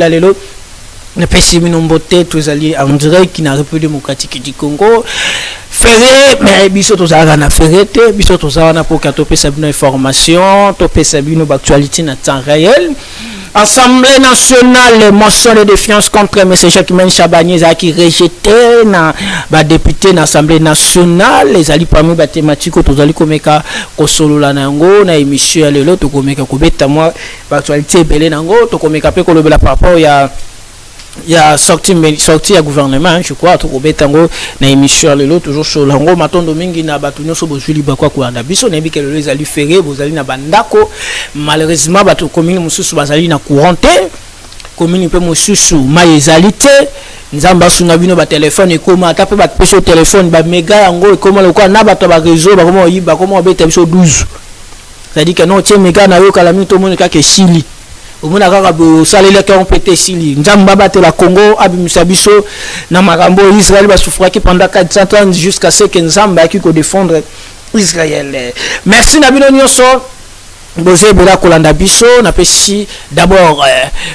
lelo na pesi minombote tozali en direct qui na République démocratique du Congo feré mais biso tozala na ferete biso tozala na pour to pesa bino information to pesa bino actualité na temps réel. Assemblée nationale motion de défiance contre M. Jacques-Mène Chabanier qui rejeté na ba député na Assemblée nationale les ali parmi ba thématique tozali komeka kosolola nango na émission ya lelo to komeka kobeta moi ba actualité belé nango to komeka pe kolobela par rapport ya sorti ya gouvernement je crois to kobeta ngo na émission lelo toujours sur lango matondo mingi na batu nyoso bozuli bakwa kuanda biso na bikelo les ali ferré bozali na bandako malheureusement batu commune mususu bazali na couranté commune pe mususu maizalité nzamba sunga bino ba téléphone ekoma ata pe ba pesa téléphone ba méga yango ekoma lokwa na bato ba réseau ba komo yiba komo beta biso 12 ça dit que non tie méga na yo kala mito moni ka ke sili omona kaka bo salele ka on pété sili nzamba batela Congo abimisa biso na makambo Israël ba souffraki pendant 400 ans jusqu'à ce que nzamba ki ko défendre Israël. Merci na bino nyonso boze bela kolanda biso na pesi d'abord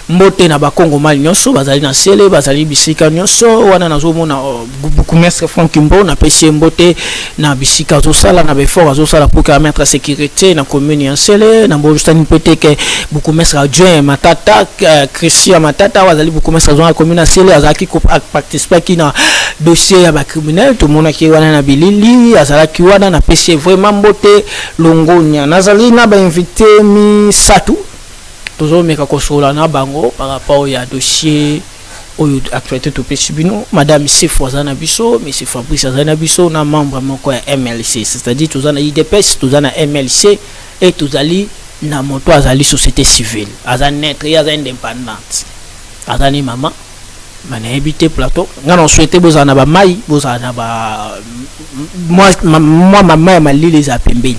mbote na bakongo mali nyonso bazali na sele bazali bisika nyonso wana nazomona beaucoup maître Franck Mbo na pesi mbote na bisika zosala na befort azosala pour permettre sécurité na commune ya sele na mbostani peut-être beaucoup maître adjoint Matata Christian Matata bazali beaucoup maître adjoint la commune ya sele azaki participer ki na dossier ya ba criminel tout monde ki wana na bilili azala ki wana na pesi vraiment mbote longonya nazali na ba mi satu toujours meka kosola na bango par rapport ya dossier oyo actualité to pesibino madame Sefo zana biso monsieur Fabrice zana biso na membre moko ya MLC c'est-à-dire tozana IDPS tozana MLC et tozali na moto azali société civile azana netre ya indépendante azani mama mana habité plateau ngana souhaiter bozana ba mai bozana ba moi mama malili za pembeni.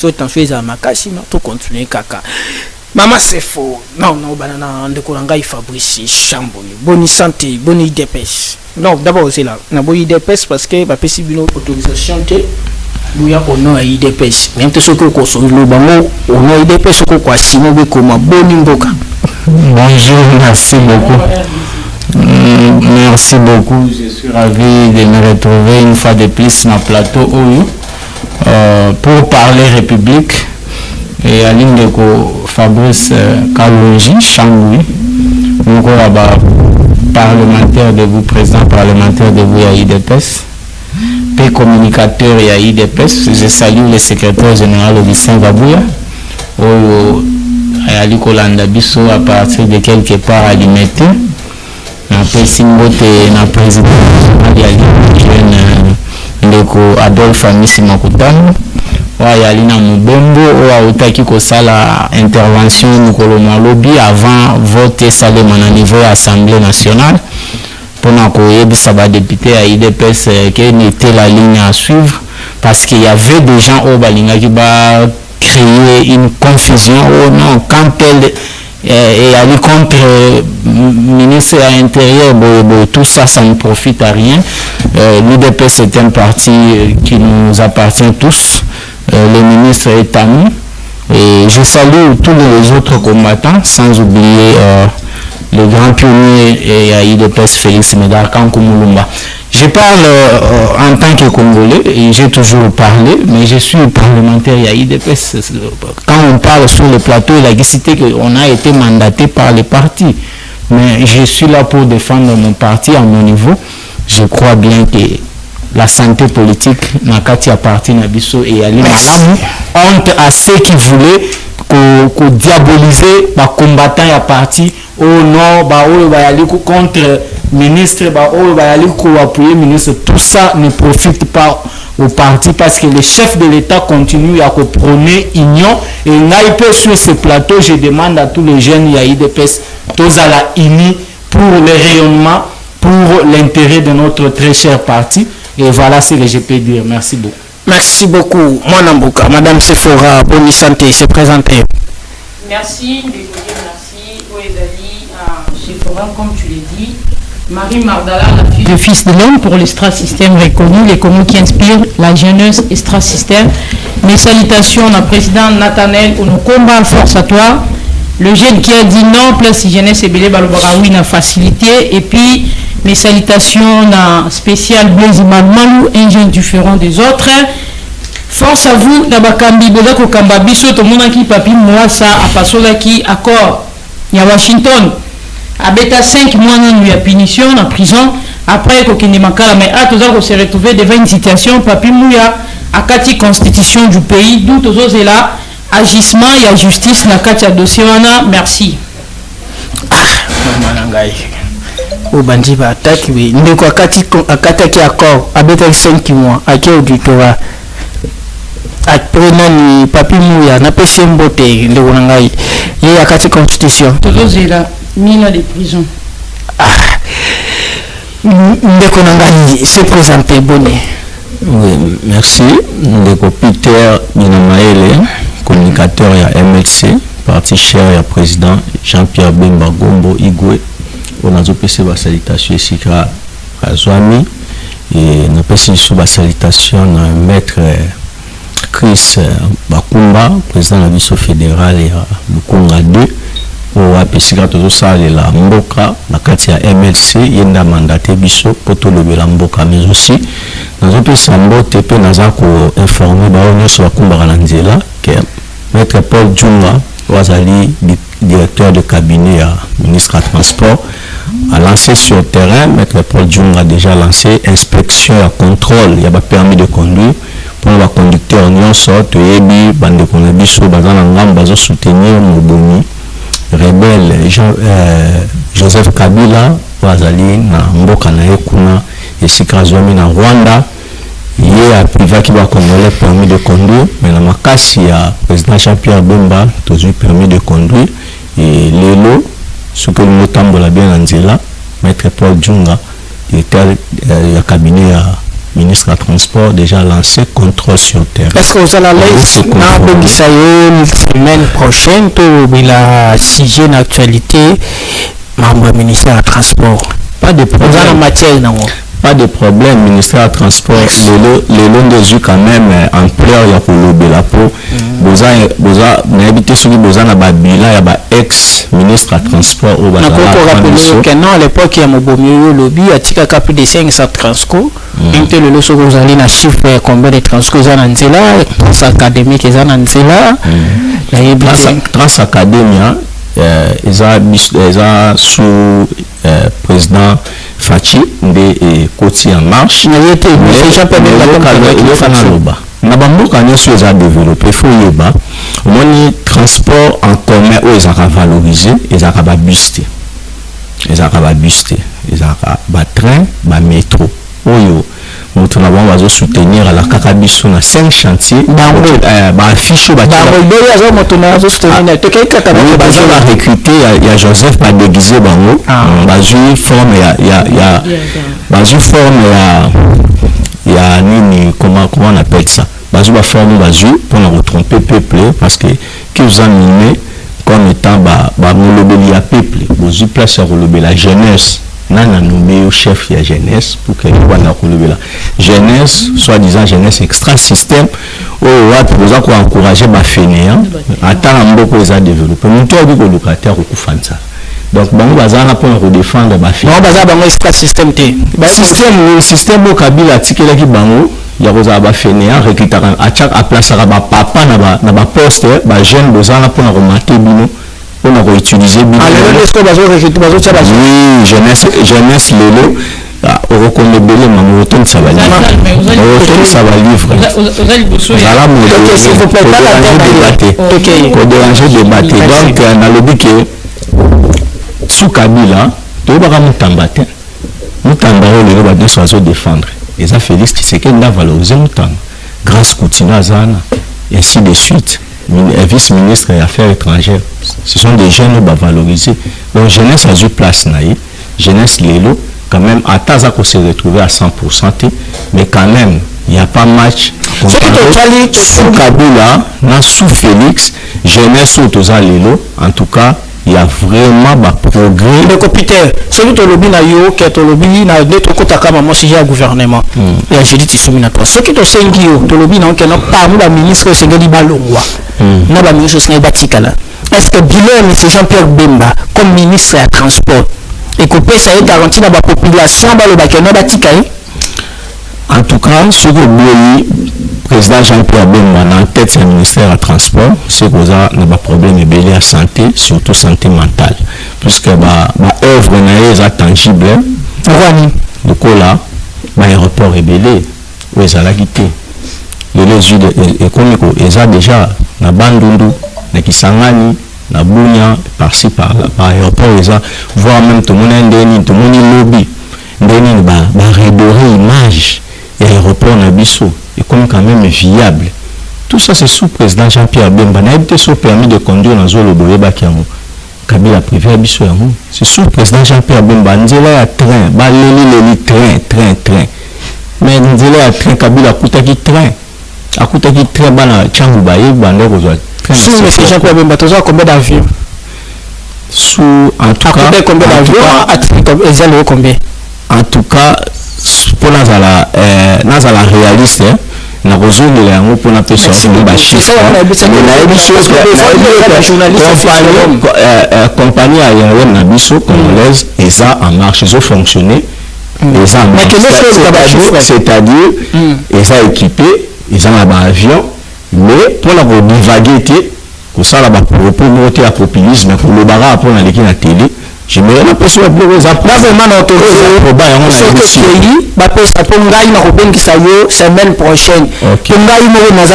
So t'en fais à makasi non tout continuer kaka maman c'est faux non banana ndekolanga Fabrice Chamboni boni santé boni IDPS non d'abord c'est là na boni IDPS parce que ba pesi bino autorisation te buya ono ya IDPS même te soko ko so lo bango ono IDPS ko kwa simo be koma boni mboka. Bonjour, merci beaucoup. Merci beaucoup, je suis ravi de me retrouver une fois de plus na plateau Oyo. Pour parler République et à l'île de Fabrice Kalonji Changoui, nous parlementaire de vous, président parlementaire de vous à IDPS, P communicateur et à IDPS. Je salue le secrétaire général Augustin Babouya, à l'Ikolanda Bisso à partir de quelque part à l'Imete, na Pessimbote na président ndeko Adolphe Amisi Makutano wayalina mubembo owa utaki kosala intervention nukoloma lobby avant vote salema na niveau ya Assemblée nationale pona koyebisa ba député à IDPS que n'était la ligne à suivre parce qu'il y avait des gens au balingaki ba créer une confusion oh non quand elle et aller contre ministre à l'intérieur, tout ça, ça ne profite à rien. L'UDP, c'est un parti qui nous appartient tous. Le ministre est à nous. Et je salue tous les autres combattants, sans oublier le grand pionnier à l'UDPS, Félix Médard Kankoumouloumba. Je parle en tant que Congolais et j'ai toujours parlé, mais je suis parlementaire à IDPS. Quand on parle sur le plateau, il a cité qu'on a été mandaté par les partis. Mais je suis là pour défendre mon parti à mon niveau. Je crois bien que la santé politique n'a qu'à parti Nabiso et Ali Malamu honte à ceux qui voulaient qu'on diaboliser les combattants à parti au nord, contre ministre, appuyer ministre. Tout ça ne profite pas au parti parce que le chef de l'État continue à prôner union. Et là, sur ce plateau, je demande à tous les jeunes IDPS, tous à la unis pour le rayonnement, pour l'intérêt de notre très cher parti. Et voilà ce que je peux dire. Merci beaucoup. Merci beaucoup. Mwanambuka, Madame Sephora, bonne santé, se présenter. Merci, merci. Oedali, Sephora, comme tu l'as dit. Marie Mardala, la fille de Fils de l'homme pour l'extra-système reconnu, les communs qui inspirent la jeunesse extra-système. Mes salutations au président Nathanaël Onokomba, force à toi. le jeune qui a dit non, place jeunesse et belé balobaraoui na facilité. Et puis, mes salutations na spécial Blaise Malmalou, un jeune différent des autres. Force à vous, Nabakambi, Bodako Kambabiso, tout le monde qui papi, moi, ça, à Pasola qui accord. Il y a Washington, à Beta 5 mois, il y a punition en prison. Après, il y a Makala, mais à tout ça, on s'est retrouvé devant une situation, papi Mouya, à Kati constitution du pays, d'où tous est là, agissement, il y a justice, na Kati a dossier, merci. Au bandi va attaquer, oui. Nous avons attaqué accord, à Beta 5 mois, à qui auditoire. Après nani papi Mouya na pesi mbote ndeko na ngai ye yakati constitution tozozela mina de prison ndeko na ngai se présenter bonne. Oui, merci ndeko Peter Minamaele, communicateur ya MLC, parti cher ya président Jean-Pierre Bemba Gombo Igwe. On a zopese ba salutation esika azwami et na pesi sous ba salutation na maître Chris Bakumba, président de la Biso fédérale et Lukunga 2, pour apesika tozo salela mboka na kati ya MLC yenda mandaté biso poto lobela mboka mais aussi nazo pesa mbote pe naza ko informer ba onyoso bakumba na nzela que maître Paul Djunga wazali directeur de cabinet à ministre à transport a lancé sur le terrain. Maître Paul Djunga a déjà lancé inspection et contrôle, il y a pas permis de conduire pour les conducteurs non sorte et bi bande konabiso bazana ngamba zo soutenir Mobomi rebelle Joseph Kabila wazali na mboka na ekuna esika zomi na Rwanda ye a privé qui va congolais permis de conduire mais na makasi ya président Jean-Pierre Bemba toujours permis de conduire et lelo ce que nous tambola bien nzela maître Paul Djunga directeur ya cabinet ya ministre à transport déjà lancé contrôle sur terre. Est-ce que vous allez la semaine prochaine pour la sujet d'actualité membre ministère à transport? Pas de problème. Matière non. Pas de problème, ministère à transport. Les longs de yeux quand même ampleur il y a pour le belapo. Boza n'habite sur boza na babila ya ba ex ministre à transport au Bazala. À l'époque il y a Mobomi lobby a tika plus de 500 transco. Inte le loso vous allez na chiffre combien de transco za nzela trans académique za nzela. Trans académia eza sous président Fachi de Koti en marche. Na bamboka nyonso eza développé faut yeba omoni transport en commun oyo ezaka valoriser ezaka ba bus te ezaka ba train ba métro oyo moto na bango bazo soutenir la kaka biso na 5 chantiers ba affiche ba azo moto na azo soutenir te kaka bazo la recruter ya Joseph ba déguiser bango bazo forme ya bazo forme ya nini comment on appelle ça bazo ba forme bazo pour ne tromper peuple parce que qui vous a miné comme étant ba molobeli ya peuple bazo place à relever la jeunesse nana nommé au chef ya jeunesse pour que wana relever la jeunesse soi-disant jeunesse extra système au wapi boza ko encourager ba fainéant ata mboko eza développer muto abi ko locataire ko kufanza. Donc bango bazana pour redéfendre ba fille. Non bazana bango extra système te. Ba système au Kabila tikela ki bango ya koza ba fainéant recruteur a chaque a place ba papa na ba poste ba jeune bozana pour remonter bino pour na réutiliser bino. Alors est-ce que bazo recruter bazo tcha bazo. Oui, jeunesse lelo au reconnaître belé maman retourne ça va livre. Ça va livre. Voilà mon s'il vous plaît pas déranger débattre. Donc na lobby que sous Kabila, tu vas pas mutamba le va deux oiseaux défendre. Et ça Félix Tshisekedi n'a valorisé mutamba. Grâce Coutinho Zana et ainsi de suite. Vice-ministre des Affaires étrangères. Ce sont des jeunes qui vont valoriser. Donc jeunesse a eu place naïe. Jeunesse lélo quand même à Tazako se retrouver à 100%, mais quand même il n'y a pas match. Sous Kabila, sous Félix, jeunesse autoza lélo. En tout cas. Il y a vraiment un progrès. Le Peter, celui qui lobby na yo, qui est lobby na d'autres côtés comme moi si j'ai un gouvernement. Et j'ai dit tu soumis à toi. Ce qui te sengi yo, to lobby na on n'a pas nous la ministre sengi balongwa. Na ba ministre sengi batikala. est-ce que bilan c'est Jean-Pierre Bemba comme ministre des Transports et que ça est garanti dans la population dans le Bakeno Batikaï? En tout cas, ce que le président Jean-Pierre Bemba dans la tête du ministère des Transports, c'est que ça n'a pas de problème de la santé, surtout santé mentale. Puisque l'œuvre est tangible. Le cola, l'aéroport est belé, où est-ce la quitté. Les yeux économiques, ils ont déjà na Bandundu, na Kisangani, na Bunya, par-ci par-là, par aéroport, ils ont voire même tout le monde lobby, redorer l'image et l'aéroport na Bissau, et comme quand même viable. Tout ça c'est sous président Jean-Pierre Bemba, n'a été sous permis de conduire dans Zolo Boyeba Kiamo. Kabila privé à Bissau, c'est sous président Jean-Pierre Bemba, nous allons à train, train. Mais nous allons à train, Kabila Koutaki train. À Koutaki train, bana Tchangouba, Banda Rozoa. Sous M. Jean-Pierre Bemba, tu as combien d'avions? Sous, en tout cas, combien d'avions? Combien? En tout cas, pour la réaliste, na rozongi la yango pour na pesa ba chiffre compagnie aérienne na biso congolaise et ça en marche, ils ont fonctionné et ça en marche, c'est-à-dire et ça équipé, ils ont un avion, mais pour la divaguer pour ça là pour monter à populisme pour le bara pour la l'équipe na télé. Je me rappelle sur le bureau vraiment notre semaine prochaine.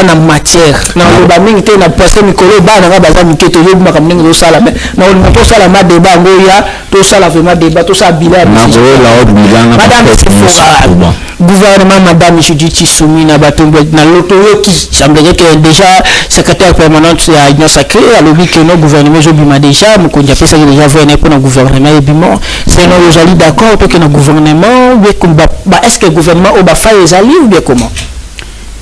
Na matière. Na le te na passer mikolo ba na baza miketo yo bima kamninga zo sala mais na on to sala ma débat ngoya to sala vraiment débat to sa bilan. Na la haute bilan na madame gouvernement madame Judith Soumi na batombe na loto yo qui semblerait que déjà secrétaire permanente à Union Sacrée a lobby que nos gouvernement jo bima déjà mo konja pesa déjà venir pour nos gouvernement et bimon c'est nous aujourd'hui d'accord que nos gouvernement est-ce que le gouvernement au fait les alliés ou bien comment?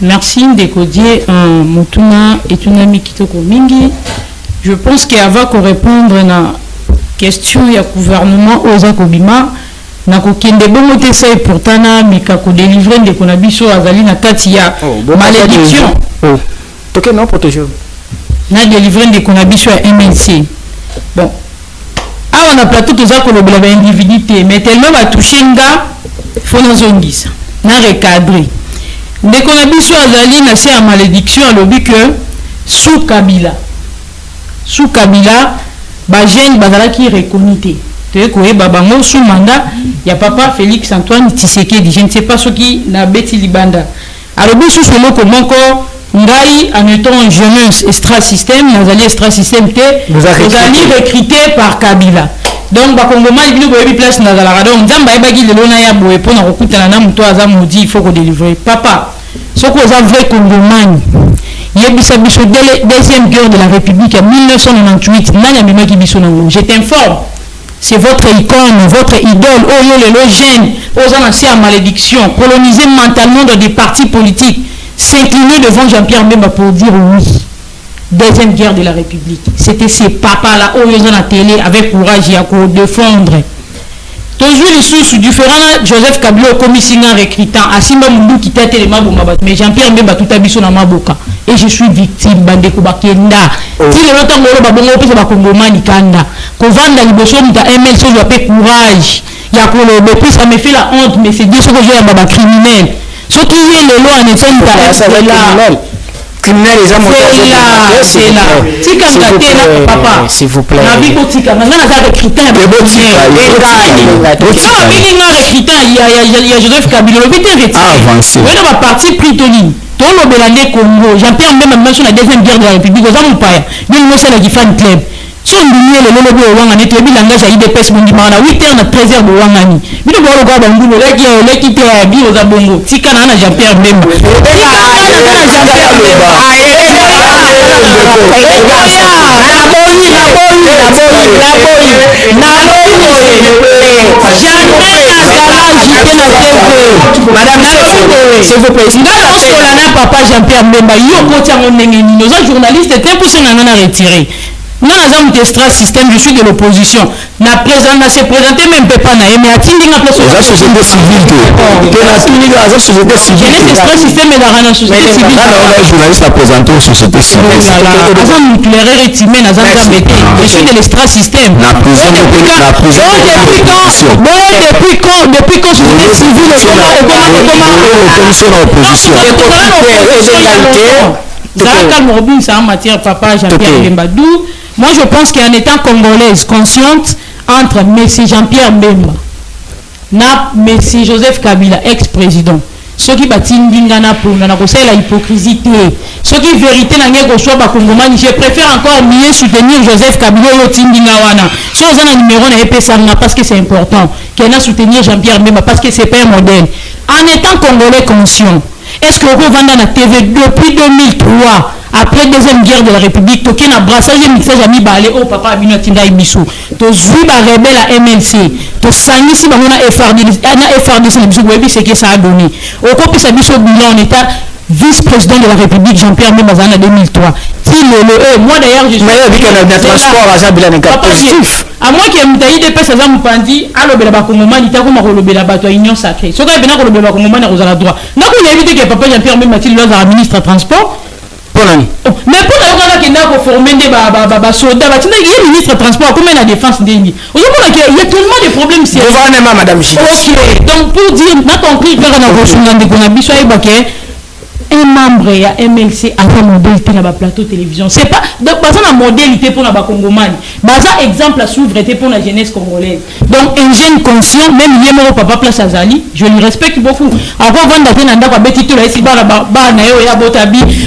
Merci Ndekodier Mutuna est une amie qui te mingi. Je pense qu'avant qu'on répondre à la question il y a gouvernement aux akobima na kokende bongo te sai pourtant na mika ko délivrer de konabiso azali na kati ya malédiction toke non protéger na délivrer de konabiso à MLC. Bon on a plateau tout ça qu'on a bien individualité mais tellement va toucher nga faut nous zongisa na recadrer de konabiso azali na c'est à malédiction à lobby que sous Kabila ba jeune bazala qui reconnaît que babango sous mandat il y a papa Félix Antoine Tshisekedi je ne sais pas ce qui na beti libanda alors biso solo comment ko ngai en étant jeunesse extra système nazali extra système te nazali recruté par Kabila donc bakongoma ibino boyebi place nazala donc nzamba ebaki lelo na ya boye pona kokutana na muto aza modi il faut ko délivrer papa soko za vrai congomani yebisa biso deuxième guerre de la République en 1998 nanya bimaki biso nango je t'informe. C'est votre icône, votre idole, les jeunes, aux anciens à malédiction, colonisés mentalement dans des partis politiques, s'incliner devant Jean-Pierre Bemba pour dire oui. Deuxième guerre de la République. C'était ces papas-là, aux la télé, avec courage et à défendre. Toujours les sources différents, Joseph Kabila, commissaire recrutant, Asimba Moundou qui t'a télé Mabouma, mais Jean-Pierre Bemba tout habillé dans Maboka. Et je suis victime, Bandeko Bakenda. Si le longtemps, on peut se Congomani Kanda. Qu'on vende la libération, on a MLC, on a fait courage. Il y a le plus, ça me fait la honte, mais c'est Dieu ce que j'ai un criminel. Ce qui est le loi en effet, criminel, les hommes c'est là. Si quand tu es là, papa, s'il vous plaît. La vie politique, on a recruté un peu. Il y a Joseph Kabila, le but est avancé. Oui, on va partir Pritoni. Dans le Bélandé Congo, Jean-Pierre même sur la deuxième guerre de la République, aux hommes pas. Il y a une motion qui fait un club. Si on dit le logo au Wangani, tu as vu langage à IDPS Mondimana, 8h à 13h de Wangani. Mais le gars Bangoulou, là qui est quitté à Bio aux Abongo, Tikana Jean-Pierre Bemba. S'il vous plaît, papa Jean-Pierre Bemba, yo côté mon nengeni, nos journalistes étaient pour se n'en retiré. Moi, dans extra système, je suis de l'opposition. Na président na se présenter même pas na mais atindi na place la société civile que la clinique la société civile extra système et la société civile là journaliste a présenté aux sociétés civiles ça nucléaire et timé na za embêté je suis de l'extra système la prison depuis quand société civile commission d'opposition ça en matière papa Jean-Pierre Mbadou. Moi je pense qu'en étant congolaise consciente entre M. Jean-Pierre Mbemba na M. Joseph Kabila ex-président ceux qui batindingana pour na conseil la hypocrisie ceux qui vérité na ngeko soit ba congomani je préfère encore mieux soutenir Joseph Kabila yo tindinga wana so za na numéro na EPSA parce que c'est important qu'elle a soutenir Jean-Pierre Mbemba parce que c'est pas un modèle en étant congolais conscient. Est-ce que vous vendez la TV depuis 2003 après deuxième guerre de la République toqué na brassage mixage ami balé au papa abino tinda ibiso to zuba rebelle à MLC to sangisi bango na FRDC na biso webi c'est que ça a donné au copie sa biso bilan en état vice-président de la République Jean-Pierre Mbemba en 2003 moi d'ailleurs je suis transport à bilan positif à moi qui aime tailler des personnes à Mupandi alors bela bakongomani ta comme rolobela bato union sacrée so ka bena rolobela bakongomani rozala droit donc on a évité que papa Jean-Pierre Mbemba il le ministre transport mais pour la qui n'a pas formé des soldats, il y a ministre transport, comme la défense d'Eni. Il y a tellement de problèmes. Gouvernement, madame Gilles. Ok, donc pour dire, on a compris que un membre de MLC a fait modélité dans le plateau télévision. C'est pas la modélité pour la Congomani. C'est exemple à souveraineté pour la jeunesse congolaise. Donc un jeune conscient, même il est papa place à Zali, je lui respecte beaucoup. Avant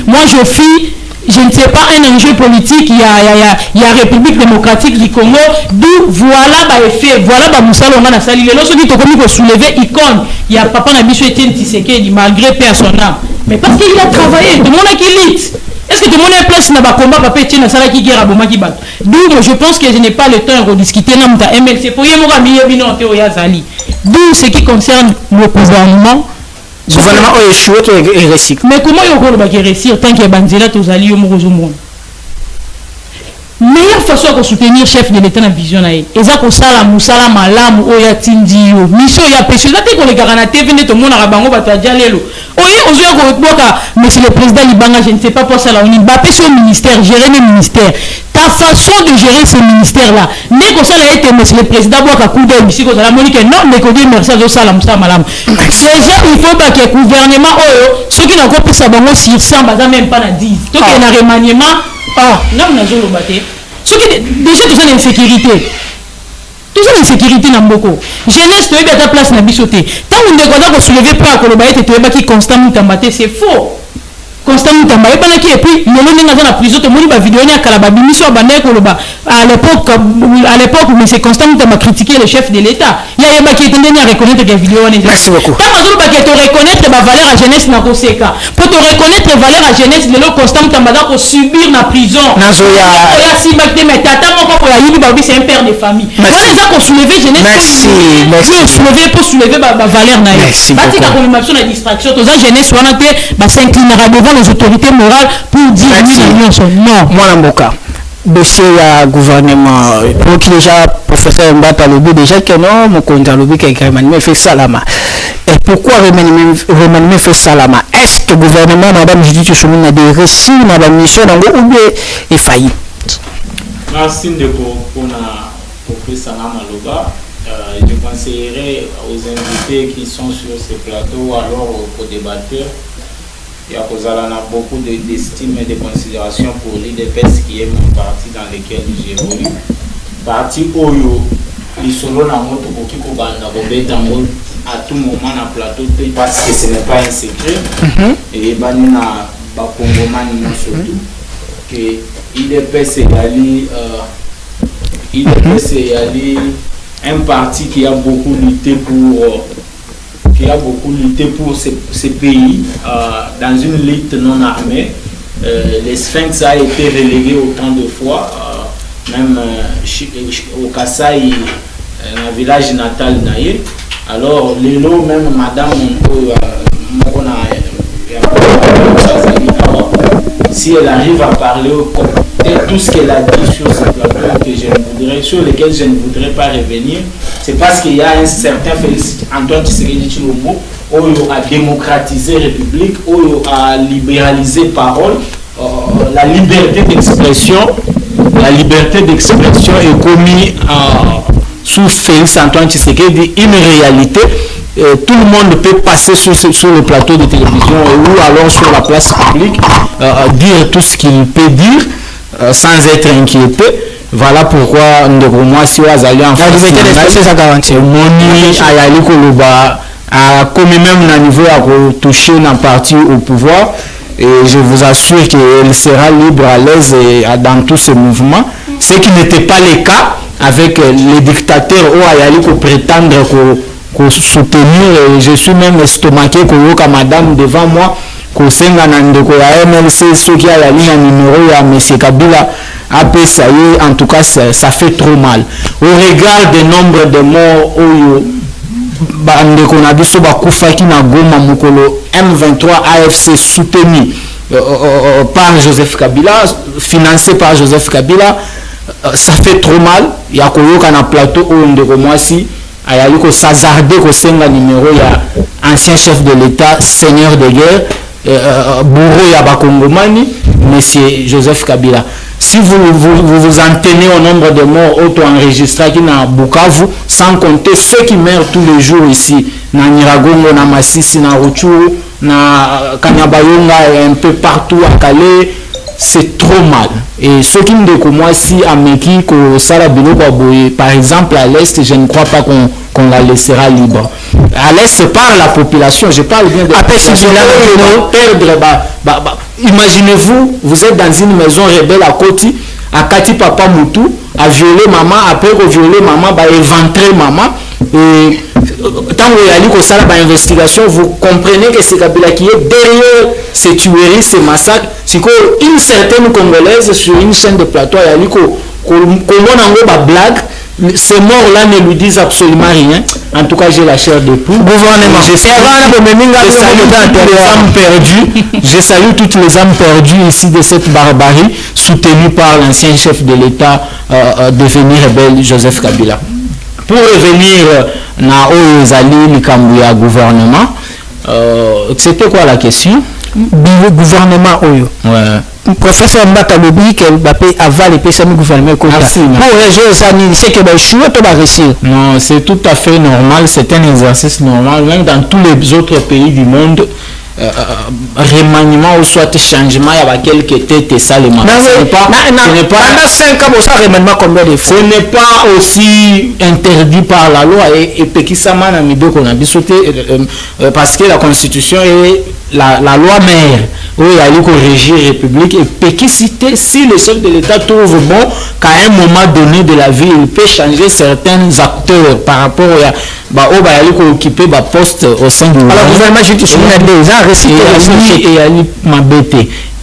moi je suis, je ne sais pas, un enjeu politique, il y a République démocratique du Congo, d'où voilà bah effet, voilà bah Moussa on a sali. Les autres qui ont soulevé icône, il y a papa Nabiso Etienne Tshisekedi malgré personne. Mais parce qu'il a travaillé, tout le monde a qui lit. Est-ce que tout le monde est place dans le combat papa Etienne Sala qui guerre à Boma qui bat? D'où je pense que je n'ai pas le temps de rediscuter dans mon MLC pour y avoir mis en théorie à Zali. D'où ce qui concerne le gouvernement. Le gouvernement a échoué et réussi. Mais comment il y a réussir tant qu'il y a Banzela aux alliés au monde? Meilleure façon de soutenir le chef de l'État dans la vision. Et ça, c'est ça, la malam, ou ya tindi, mission ya péché. Là, tu es garanti, venez tout le monde à Rabango, Batadjalelo. Monsieur le président Libanga, je ne sais pas pour ça, on va passer au ministère, gérer le ministère. Ta façon de gérer ce ministère-là, n'est que ça a été, monsieur le président, boire coup d'œil, ici, la Monique, non, mais qu'on dit merci à ça, malam. Déjà, il faut que le gouvernement, ceux qui n'ont pas pu savoir, si ça, même pas la 10. Donc, il y a un remaniement. Non, on a joué le bâté. Déjà, tout ça, l'insécurité. Tout ça, l'insécurité, n'a beaucoup. Jeunesse, tu es à ta place, n'a bisoté. Tant qu'on ne soulever pas à Kolobaï, tu es qui constamment t'embatté, c'est faux. Constamment t'embatté, et puis, le long de la prison, tout le monde va vidéo, à Kalababi, mission à Koloba. À l'époque, mais c'est constamment t'embatté critiquer le chef de l'État. Il y a un qui est tenu à reconnaître les vidéos. Merci beaucoup. Tant que tu reconnaître la valeur à jeunesse, n'a pas séca. Pour te reconnaître la valeur à jeunesse, le long constamment t'embatté pour subir la prison. C'est un père de famille. Merci. Merci. Soulever pour soulever la valeur. Merci. La distraction, toute la jeunesse s'inclinera devant les autorités morales pour dire non. Moi, Mboka. Dossier à gouvernement. Pour qui déjà, professeur Mbata Lobi, déjà que non, mon compte à Lobi qui a remanié fait Salama. Et pourquoi remanier fait Salama? Est-ce que le gouvernement, madame Judith Choumine, a des récits, madame Mission, ou bien est failli? Merci pour faire Salama Loba. Je conseillerais aux invités qui sont sur ce plateau, alors aux débatteurs, il y a beaucoup d'estime et de considération pour l'IDPS qui est mon parti dans lequel j'évolue. Parti Oyo, les solos na moto qui kobanda kobeta moto à tout moment na plateau parce que ce n'est pas un secret. Et banina bakongomani non surtout que l'IDPS est un parti qui a beaucoup lutté pour ce pays dans une lutte non armée. Les Sphinx a été relégué autant de fois, même au Kasaï, dans le village natal Naye. Alors, Lélo, même Madame si elle arrive à parler au peut-être tout ce qu'elle a dit sur ce plateau sur lesquels je ne voudrais pas revenir, c'est parce qu'il y a un certain Félix Antoine Tshisekedi Tshilombo où il a démocratisé la République, où il a libéralisé parole, la liberté d'expression est commise sous Félix Antoine Tshisekedi une réalité. Tout le monde peut passer sur le plateau de télévision ou alors sur la place publique, dire tout ce qu'il peut dire sans être inquiété. Voilà pourquoi moi si Azali en France a comme même un niveau à toucher un parti au pouvoir, et je vous assure qu'elle sera libre, à l'aise dans tous ces mouvements, ce qui n'était pas le cas avec les dictateurs où Ayali pour prétendre qu'on soutenir. Je suis même estomaqué que madame devant moi qu'on senga nandeko ya MLC ceux qui a la ligne numéro ya monsieur Kabila après ça y est, en tout cas ça fait trop mal au regard des nombres de morts oyo bandeko na biso bakufaki na Goma mukolo M23 AFC soutenu par Joseph Kabila, financé par Joseph Kabila, ça fait trop mal. Il y a un plateau où on moi si il y a eu s'azarder ko senga numéro il y a ancien chef de l'État, seigneur de guerre, bourreau ya bakongomani, monsieur Joseph Kabila. Si vous en tenez au nombre de morts auto-enregistrés qui n'a Bukavu, sans compter ceux qui meurent tous les jours ici, na Nyiragongo, na Masisi, na Rutshuru, na Kanyabayonga et un peu partout à Calais, c'est trop mal. Et ceux qui me disent que moi, si à Meki, par exemple à l'Est, je ne crois pas qu'on la laissera libre. À l'Est, par la population, je parle bien de la population. Imaginez-vous, vous êtes dans une maison rebelle à Koti, à Kati Papa Moutou, à violer maman, après violer maman, éventrer maman. Et tant que vous avez une investigation, vous comprenez que c'est Kabila qui est derrière ces tueries, ces massacres. C'est qu'une certaine Congolaise sur une chaîne de plateau, il y a eu comment blague. Ces morts-là ne lui disent absolument rien. En tout cas, j'ai la chair de poule. Je salue toutes les âmes perdues ici de cette barbarie, soutenues par l'ancien chef de l'État devenu rebelle Joseph Kabila. Pour revenir na Oyezali Likambouya gouvernement, c'était quoi la question? Gouvernement Oyo. Ouais. Professeur Mbaka Lobi qu'elle va aval et payer gouvernement pour résoudre ça, c'est que non, c'est tout à fait normal, c'est un exercice normal, même dans tous les autres pays du monde. Remaniement ou soit changement, il y a quelques têtes et ça les ce n'est pas aussi interdit par la loi et parce que la constitution est la loi mère où il y a eu qu'on régit la République et péquicité si le chef de l'État trouve bon qu'à un moment donné de la vie il peut changer certains acteurs par rapport à occuper un poste au sein du gouvernement.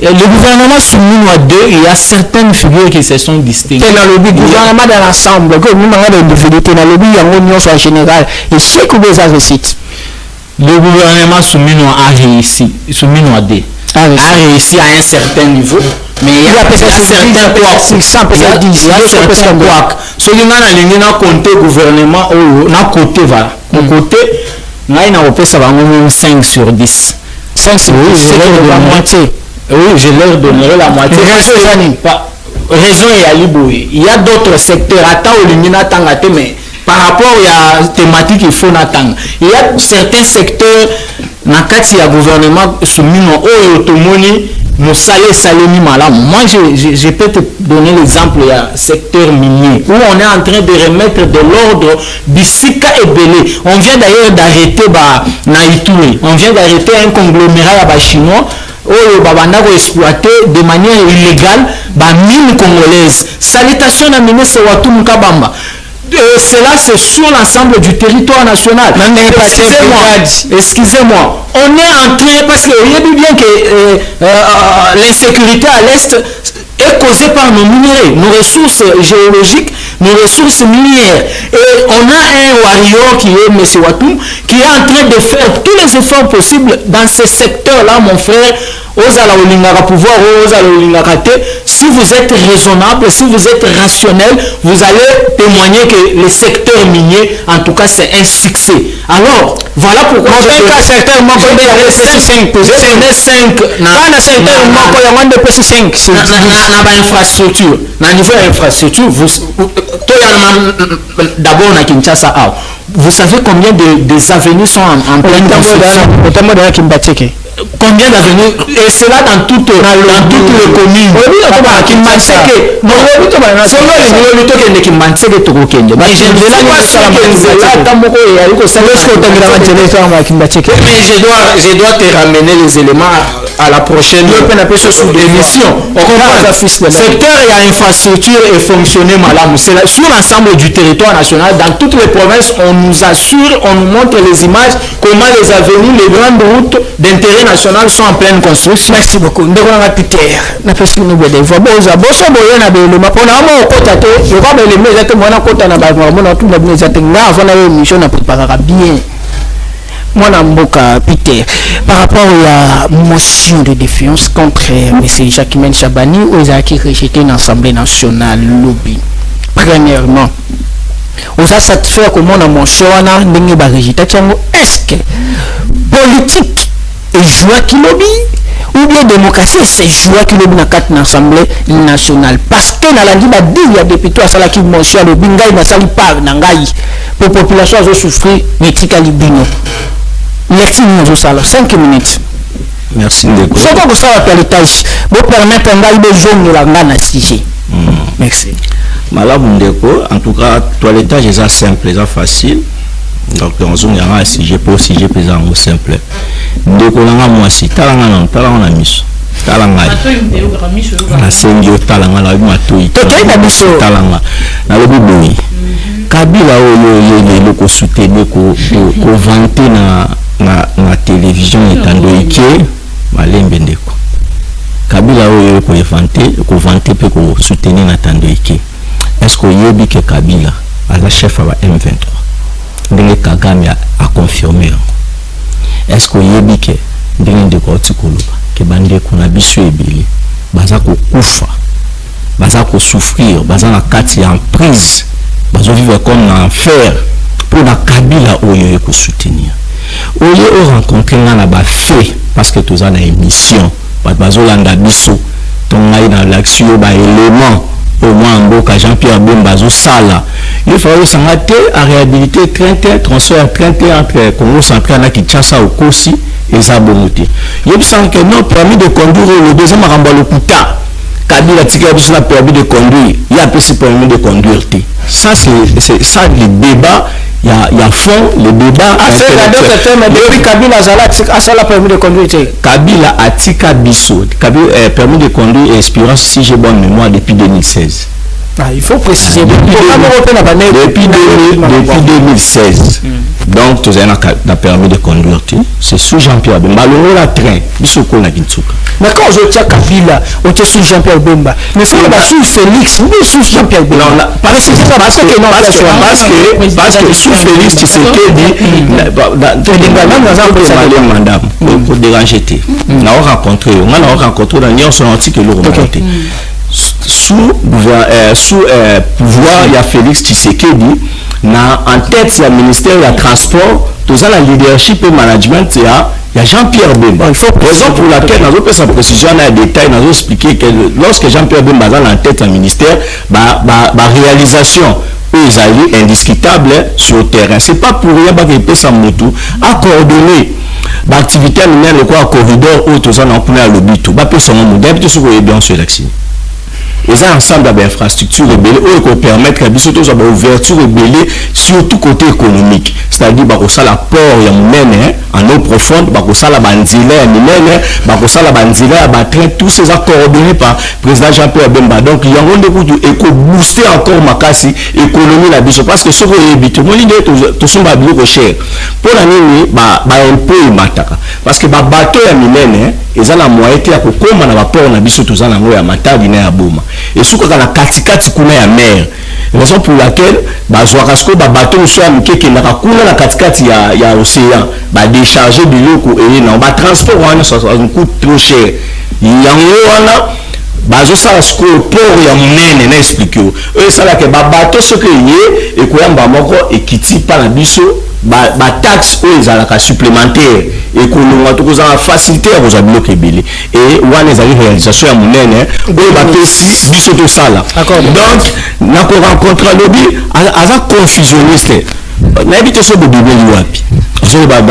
Le gouvernement soumis à deux, il y a certaines figures qui se sont distinguées. Le gouvernement dans l'ensemble, en général, et c'est que vous avez réussi. Le gouvernement soumis a réussi, soumis à deux. A réussi à un certain niveau, mais il y a certains couacs. Ce qui n'a compté gouvernement, n'a côté va. Au côté, ça va même 5 sur 10. 5 sur 10, c'est la moitié. Oui, je leur donnerai la moitié. Raison et Aliboué. Il y a d'autres secteurs, mais par rapport à la thématique, il faut attendre. Il y a certains secteurs, dans le gouvernement soumis au automoni, nous salé malam. Moi, je peux te donner l'exemple, il y a secteur minier, où on est en train de remettre de l'ordre, Bissika et Belé. On vient d'ailleurs d'arrêter Naïtoui. On vient d'arrêter un conglomérat chinois. Exploité de manière illégale mine congolaise. Salutation à ministre Watum Kabamba. Cela c'est sur l'ensemble du territoire national. Excusez-moi. On est en train, parce que vous voyez bien que l'insécurité à l'Est est causée par nos minéraux, nos ressources géologiques, nos ressources minières. Et on a un warrior qui est M. Watum, qui est en train de faire tous les efforts possibles dans ce secteur-là, mon frère, ozala olingaka pouvoir, ozala olingaka te. Si vous êtes raisonnable, si vous êtes rationnel, vous allez témoigner que le secteur minier, en tout cas, c'est un succès. Alors, voilà pourquoi je tenais 5 infrastructure. Na niveau infrastructure, d'abord on a Kinshasa. Vous savez combien des avenues sont en pleine construction? Combien d'avenues? Et cela dans toutes les communes. Je dois te ramener les éléments à la prochaine émission. Le secteur et infrastructure et fonctionner malade. C'est sur l'ensemble du territoire national, dans toutes les provinces, on nous assure, on nous montre les images, comment les avenues, les grandes routes d'intérêt national sont en pleine construction. Merci beaucoup. Nous devons Peter. Na pesi nous bede voix. Boza boso boyo na bele mapona mo kota te. Je crois que les mecs étaient mona kota na ba mona tout la bien étaient nga avant la émission na préparera bien. Moi Mboka Peter par rapport à la motion de défiance contre M. Jacquemain Chabani où ils ont rejeté l'Assemblée nationale lobby. Premièrement, on a satisfait comment on a motion na ndenge ba rejeté tiango est-ce que politique et joie qui lobby ou bien démocratie c'est joie qui lobby dans l'Assemblée nationale parce que dans la dit il y a des députés à sala qui motion lobby ngai na sali par ngai pour population a souffrir metika libino. Merci nous 5 minutes. Merci Ndeko. C'est quoi que ça va permettre pour permettre ngai de zone de la ngana sujet. Merci. Malabu Ndeko, en tout cas toilettage est simple, c'est facile. Donc on zone ya un sujet pour sujet pesant au simple. Ndeko langa mwasi talanga na miso. Talanga. Na sengio talanga la matoi. Tokenda biso talanga. Na lobi boyi. Kabila oyo le ko soutenir ko vanter na télévision etandoike malembe Ndeko. Kabila oyo ko vanter pe ko soutenir na tandoike. Est-ce que yebi que Kabila à la chef à M23 ndenge Kagame a confirmé? Est-ce que yebi que ndenge Ndeko tikoloba ke bande kuna biso ebele baza ko kufa baza ko souffrir baza na kati en prise bazo vivre comme en enfer pour la Kabila oyo ko soutenir oyo o rencontrer na ba fait parce que tous en émission bazo landa biso tongai na l'action ba élément au moins Mboka Jean-Pierre Bemba zo sala il faut s'arrêter à réhabiliter 30 transfert 30 entre Congo central na Kinshasa au Kosi et Zabomoté il semble que non permis de conduire le deuxième rambalo puta Kabila tika biso la permis de conduire il y a plus permis de conduire ça c'est ça le débat il y a fond le débat depuis Kabila a permis de conduire Kabila a tika biso Kabila permis de conduire et Espérance si j'ai bonne mémoire depuis 2016. Il faut préciser depuis 2016. Donc tu as permis de conduire c'est sous Jean-Pierre Bemba le la train biso ko na Kintsuka. Mais quand je tiens Kabila on était sous Jean-Pierre Bemba mais c'est pas sous Félix ou sous Jean-Pierre Bemba. Non parce que sous Félix tu sais que dit madame pour déranger on a rencontré dans Nyonso antique le remonté sous pouvoir il y a Félix Tshisekedi na en tête il y a ministère il y a transport tout ça la leadership et management il y a Jean-Pierre Bemba. Il faut raison pour laquelle nous avons fait sa précision dans les détails nous avons expliqué que lorsque Jean-Pierre Bemba est en tête du ministère réalisation ils allaient indiscutable sur le terrain c'est pas pour rien que peut sa moto à coordonner l'activité humaine le quoi corridor où tout ça on peut aller le tout pas peut son modèle tout ce que bien sur l'action et ça ensemble d'infrastructures rebelles qui permettent que surtout ça ouverture rebelle surtout côté économique c'est-à-dire bah ça la port il y a même en eau profonde bah ça la bandila bah ça la bandila bah train tous ces accords coordonnés par président Jean-Pierre Bemba donc il y a un coup de éco booster encore makasi économie la biso parce que ce que évite mon idée tout son ba bio cher pour l'année bah impôt mataka parce que bah bateau ya minene ils ont la moitié ya kokoma na ba port na biso tout ça na ngo ya matadi na ya boma et ce que dans la katikati kuna ya mer raison pour laquelle bazwakasko bateau soit mkeke na kakuna na katikati ya océan décharger biloko et non transport wana ça coûte trop cher yango wana bazosala siko port ya monene na explique eux esalaka babato soki ye ekoyamba moko ekiti mpa na biso bataxe oyo ezalaka supplémentaire ekolongwa tokozala facilité ya kozwa biloko ebele et wana ezali réalisation ya monene oyo bapesi biso tosala donc nakorencontre alobi aza confusionniste nayebi te so bobibeli wapi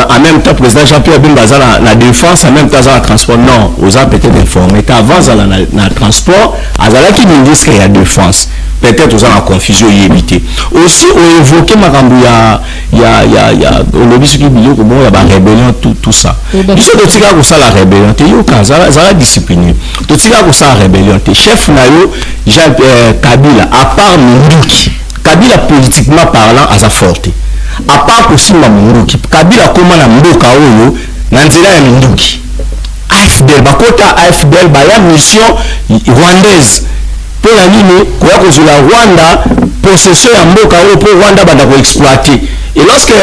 en même temps président Jean-Pierre Bemba aza na défense en même temps aza na transport non oza peut-être informé avant azala na transport azalaki ministre ya défense peut-être oza na confusion yebite aussi oévoqué makambo ya olobi soki biloko bongo ya barébellion tout ça biso totikaka kosala rébellion te yoka azala discipliné totikaka kosala rébellion te chef na yo Jean Kabila à part Minduki Kabila politiquement parlant aza forte à part kosimba Minduki Kabila koma na mboka oyo na nzela ya Minduki AFDL bakota AFDL baya mission rwandaise pour la ligne koya kozula Rwanda possession ya mboka oyo pour Rwanda banda ko exploiter et lorsque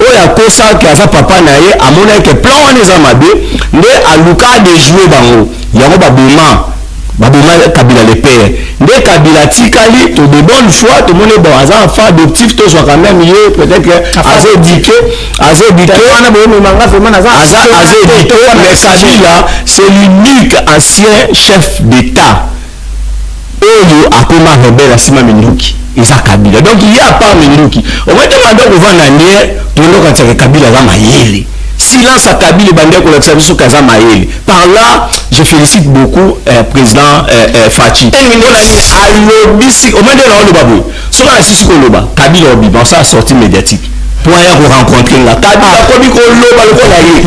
oya kosa ke aza papa na ye amona ke plan wana eza mabe nde aluka de jouer bango yango baboma Kabila le père nde Kabila tikali to de bonne foi to mone bon aza enfant adoptif to soit quand même ye peut-être que aza éduqué wana bo manga vraiment aza éduqué mais Kabila c'est l'unique ancien chef d'état oyo akoma rebelle asima Minduki eza Kabila donc il y a pas Minduki au moins demande ko vanda ndiye to ndoka tsaka Kabila za mayele silence à Kabila bandé ko laksa biso kaza mayele par là je félicite beaucoup président Fachi alobi si au moins de la loba so na sisi ko loba Kabila obi bon ça sortie médiatique pour aller rencontrer la Kabila ko bi ko loba le ko la ye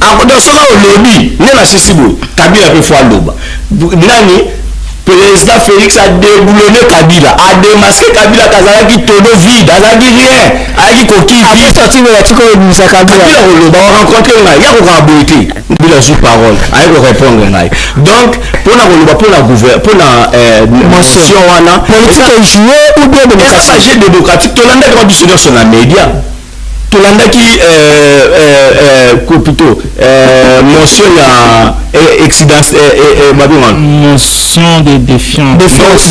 en donc so na lobi ne na sisi bo Kabila pe fois loba nani président Félix a déboulonné Kabila, a démasqué Kabila Kazalaki todo vide, azaki rien, azaki coquille vide. Après sortir de la tiko de Kabila on va rencontrer là, il y a encore beauté. Kabila sous parole, avec répondre là. Donc pour la gouvernement, pour la motion wana politique jouer ou bien démocratique, tout le monde a conditionné sur la média. Tolandaki plutôt motion ya motion de défiance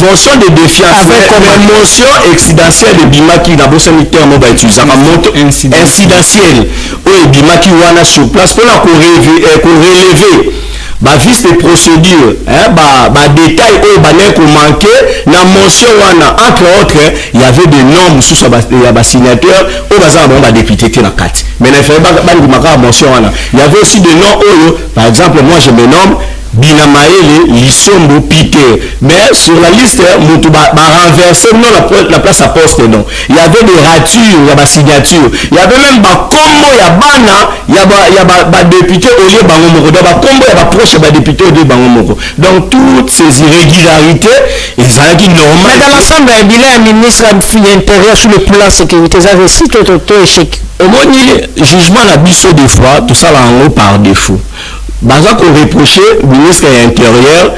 motion de défiance avec comme motion excidentielle de Bimaki na bossa militaire mo ba utiliser ma moto incidentielle o Bimaki wana sur place pour la relever ba vice de procédure ba détail o ba ne ko manquer na motion wana entre autres il y avait des noms sous ya ba signateur o baza ba député na kati mais na fait ba ndimaka motion wana il y avait aussi des noms oyo par exemple moi je me nomme Binamaele Lisombo Peter mais sur la liste mutu ba renverser non la place à poste non il y avait des ratures il y a ba signature il y avait même ba combo ya bana il y a ba député au lieu bango moko ba combo ya ba proche ba député au lieu bango moko donc toutes ces irrégularités ezalaki normal mais dans l'ensemble il y a un ministre de l'intérieur sur le plan sécurité ça réussit tout échec omoni jugement la biso des fois tout ça là en haut par défaut baza ko reprocher ministre de l'intérieur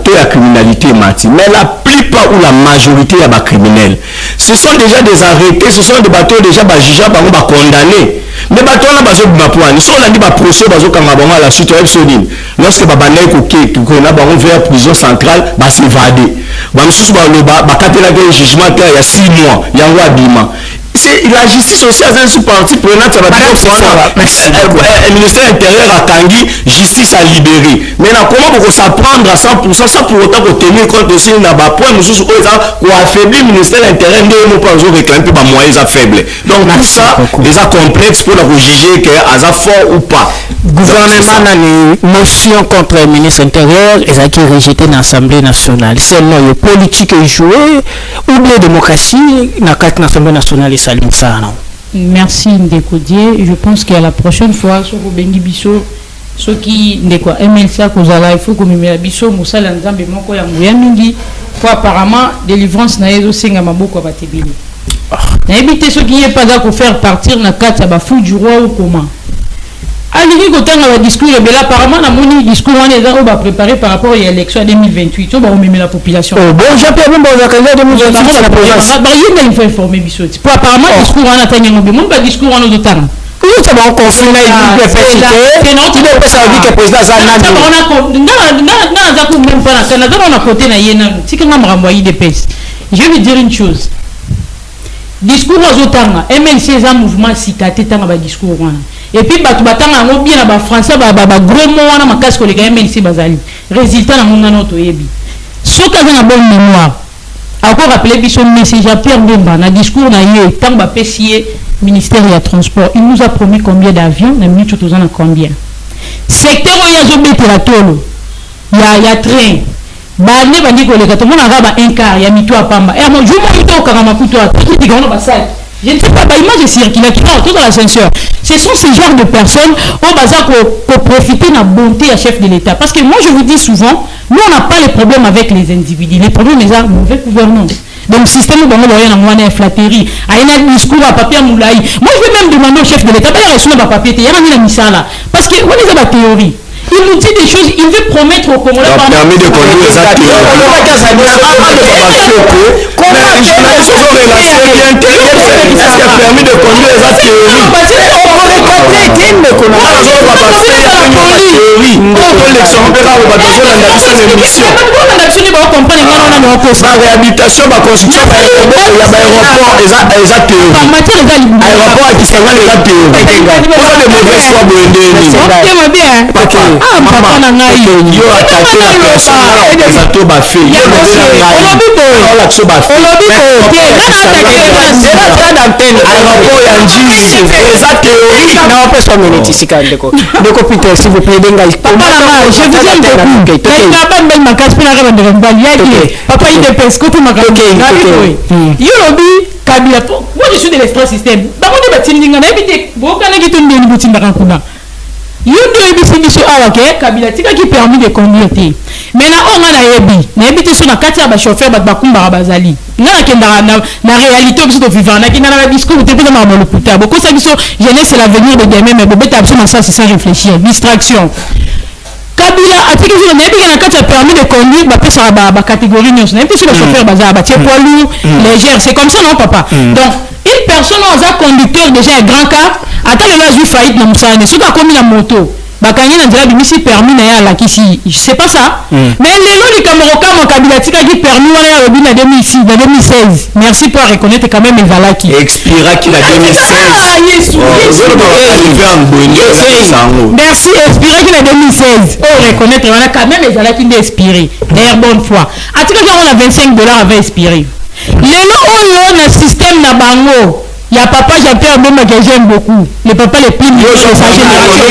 to la criminalité mati mais la plupart ou la majorité ya ba criminels ce sont déjà des arrêtés ce sont des bateaux déjà ba juger bango ba condamner mais bateau na bazo bima poani so la ndi ba procès bazo kanga bango à la suite ya episode lorsque ba bandai ko na bango vers prison centrale ba s'évader ba msusu ba loba ba katela ke jugement il y a 6 mois yango abima la justice aussi a un parti prenante ça va dire le ministère intérieur a tangi justice a libéré mais comment pour s'apprendre à 100% ça pour autant que tenir compte aussi n'a pas point nous sous pour affaiblir le ministère intérieur ne nous pas réclamer pas moyens à faible donc tout ça les a complexe pour la juger que à fort ou pas gouvernement a une motion contre le ministre intérieur et ça qui est rejeté dans l'Assemblée nationale c'est non politique jouer ou bien démocratie dans l'Assemblée nationale. Merci Ndekodier. Je pense qu'à la prochaine fois, sur Bengi Bisso, ceux qui ndekwa MLC kozala il faut que mimela biso musala nzambe moko ya nguya mingi pour apparemment délivrance na yezo senga maboko batebili. Na ebité ceux qui est pas d'accord faire partir na kati ya ba fou du roi ou comment. alingi kotanga ba discours et là apparemment na moni discours on est va préparer par rapport à l'élection 2028 on va remettre la population bon Jean-Pierre Bemba on a candidat 2028 la province bah il faut informer biso pour apparemment discours on attend ngombe mon pas discours on otanga comment ça va confiner la diversité c'est non tu peux ça dire que président Zana on a comme même pas na Canada on a côté na yena tika ngamba renvoyer des pèses je vais dire une chose discours azotanga MLC za mouvement citaté tanga ba discours wana et puis batu batanga ngo bien na ba français ba gros mot wana makasi ko leka MLC bazali résultat na monga noto yebi soka za na bonne mémoire encore rappeler biso message à Pierre Bemba na discours na yé tanga ba PCA ministère ya transport il nous a promis combien d'avions na minute tozana combien secteur oyo azobetela tolo ya train bane bandi koleka to mona ngaba un quart ya mito apamba et mo jumo mito kangama kuto atiki dikono basai je ne sais pas image circulaire qui non tout dans l'ascenseur ce sont ces genres de personnes au bazar pour profiter de la bonté à chef de l'État parce que moi je vous dis souvent nous on n'a pas les problèmes avec les individus les problèmes les mauvais gouvernance donc système bango loyer na mwana flatterie aina discours à papier moulai moi je vais même demander au chef de l'État d'ailleurs reçu na papier te yana ni na misala parce que on les a ba théorie il nous dit des choses, il veut promettre au Congolais. Il a permis de conduire les actes. Ah, papa na ngai yo attaqué la personne les ato ba fait yo l'action ba fait aéroport ya njisi eza théorie na pesa minute sikandeko ndeko Peter s'il vous plaît denga papa na ngai je vous aime beaucoup na ba mbel makasi pina ka ndeko mbali yaki papa ide pesco tout makasi yo lobi kabila moi je suis de l'espace système ba mo de batindinga na ebite boka na kitu ndeni butinda kankuna yudo ibisi biso awa ke kabila tika qui permis de conduire te mais na onga na yebi te so na kati ya ba chauffeur ba bakumba bazali ngana kenda na réalité biso to vivant na kinana ba discours te pesa ma loputa boko sa biso jeunesse c'est l'avenir de demain mais bobeta biso na ça sans réfléchir distraction kabila atiki biso na yebi na kati ya permis de conduire ba pesa ba catégorie nyonso na yebi so ba chauffeur bazala ba tie poids lourd légère c'est comme ça non papa donc une personne aux a conducteur déjà un grand cas attends le là je faillite na musane so ka komi na moto bakangi na nzela bimisi permis na ya la kisi c'est pas ça mais lelo li kamoroka mo kabila tika ki permis wana ya lobi na 2016 merci pour reconnaître quand même ezalaki expira qui la 2016 merci expira qui la 2016 oh reconnaître wana quand même ezalaki nde expiré d'ailleurs bonne foi atika ka on a $25 avait expiré lelo oyo na système na bango il y a papa Jean-Pierre Bemba que j'aime beaucoup le papa le plus vieux de sa génération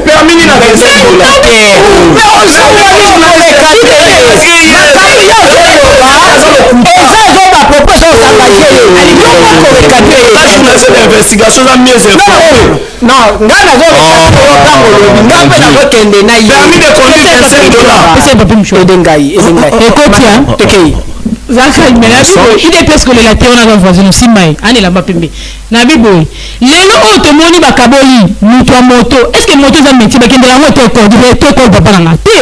permis na investigation za mieux non ngana zo ngapela kokende na yi permis de conduire $25 c'est pas plus chaud edengai ekotia okay zaka imela ide presque le laté on a voisin simai ani la mapembe na biboy lelo o to moni bakaboli muto moto est-ce que moto za métier bakende la moto ko papa na te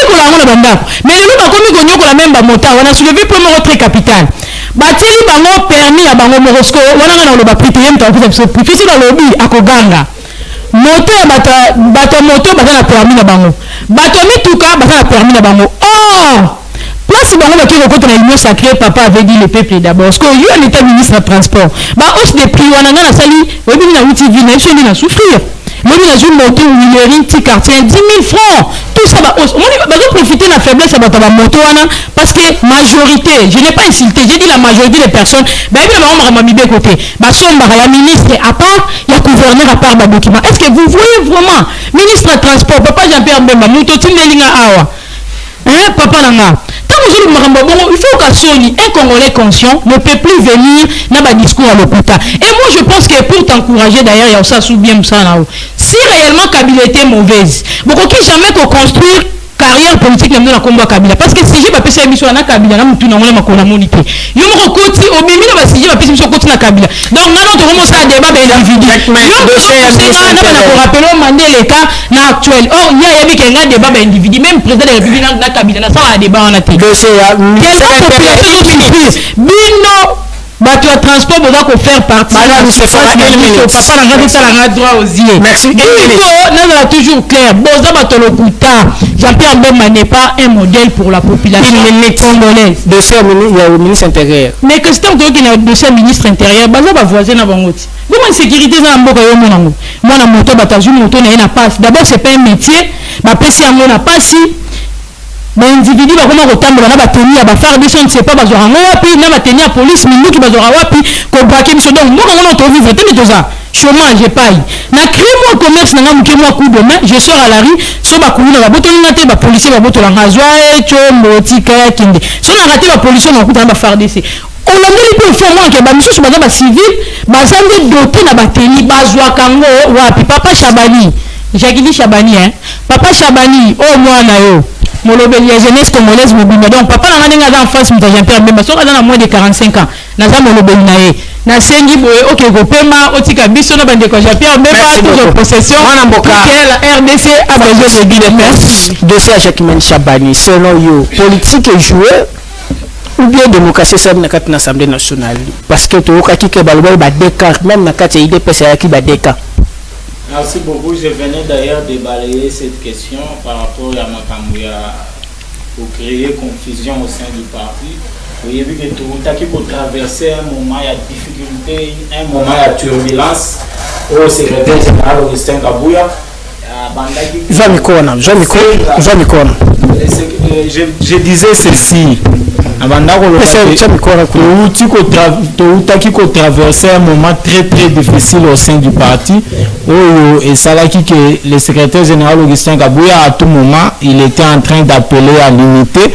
ko la ngona banda mais lelo bakomi ko nyoko la même ba moto wana soulever premier retrait capital batili bango permis ya bango morosco wana ngana lo ba prix yem ta ko prix la lobby akoganga moto ya bato moto bazana permis na bango bato mituka bazana permis na bango oh place bango bakki kokota na union sacrée papa avait dit le peuple d'abord parce que yo en état ministre de transport ba hausse des prix wana ngana sali obi na wuti vie na cheni na souffrir lobi na jour moto Willery petit quartier 10 000 francs tout ça ba hausse on va profiter la faiblesse à ba moto wana parce que majorité je n'ai pas insulté j'ai dit la majorité des personnes ba bien ba on m'a mis de côté ba somba ya ministre à part ya gouverneur à part ba document est-ce que vous voyez vraiment ministre de transport papa Jean-Pierre Bemba moto tinelinga awa hein papa nanga il faut qu'à Sony, un Congolais conscient ne peut plus venir dans un discours à l'hôpital. Et moi je pense que pour t'encourager d'ailleurs, il y a ça sous bien ça là. Si réellement Kabila était mauvaise, beaucoup qui jamais qu'on construire carrière politique na mona kombo Kabila parce que si j'ai pas pesa biso na Kabila na mutu na ngona makona monité yo moko koti o mimi na ba si j'ai pas pesa biso koti na Kabila donc na notre comment ça débat ben individu yo na ko rappeler Mandela ka na actuel oh il y a yemi kenga débat ben individu même président de la République na Kabila na ça débat on a té bino bato ya transport boza ko faire partie madame c'est pas papa na ngati sala na droit aux yeux merci il faut na toujours clair boza bato lokuta Jean-Pierre Bemba n'est pas un modèle pour la population congolaise dossier il y a le ministre intérieur mais que c'est donc il y a dossier ministre intérieur baza ba voisin na bangoti comment sécurité za mboka yo monango mwana moto batazu moto na passe d'abord c'est pas un métier ba pesi yango na pasi ba individu ba koma kotambola na bateni ya ba FARDC on ne sait pas bazora wapi na bateni ya police minduki bazora wapi ko braquer biso donc moi on entend vivre te toza chômage paye na crime au commerce na ngamuke moi coup de main je sors à la rue so ba kuluna ba botoni na te ba policier ba botola ngazwa chombo tika kinde so na raté ba policier na kuta ba FARDC on a mis pour faire moi que ba miso baza ba civil bazande doté na bateni bazwa kango wapi papa Chabani Jacques Chabani hein papa Chabani oh mwana yo molobeli ya jeunesse congolaise mobimba donc papa na ngana za en face muta Jean-Pierre Bemba so kana na moins de 45 ans na za molobeli na ye na sengi boye OK kopema otika biso na bande ko Jean-Pierre Bemba toute possession wana mboka la RDC a besoin de guider merci dossier à Jacques Chabani selon you politique est jouée ou bien démocratie ça na kati na Assemblée nationale parce que to okaki ke balobel ba décart même na kati IDPS ya ki ba décart. Merci beaucoup. Je venais d'ailleurs de balayer cette question par rapport à Makamouya pour créer confusion au sein du parti. Vous avez vu que tout le monde qui traverser un moment de difficulté, un moment de turbulence au secrétaire général Augustin Kabouya. Je disais ceci. Qui traversait un moment très très difficile au sein du parti et ça là que le secrétaire général Augustin Kabouya à tout moment il était en train d'appeler à l'unité,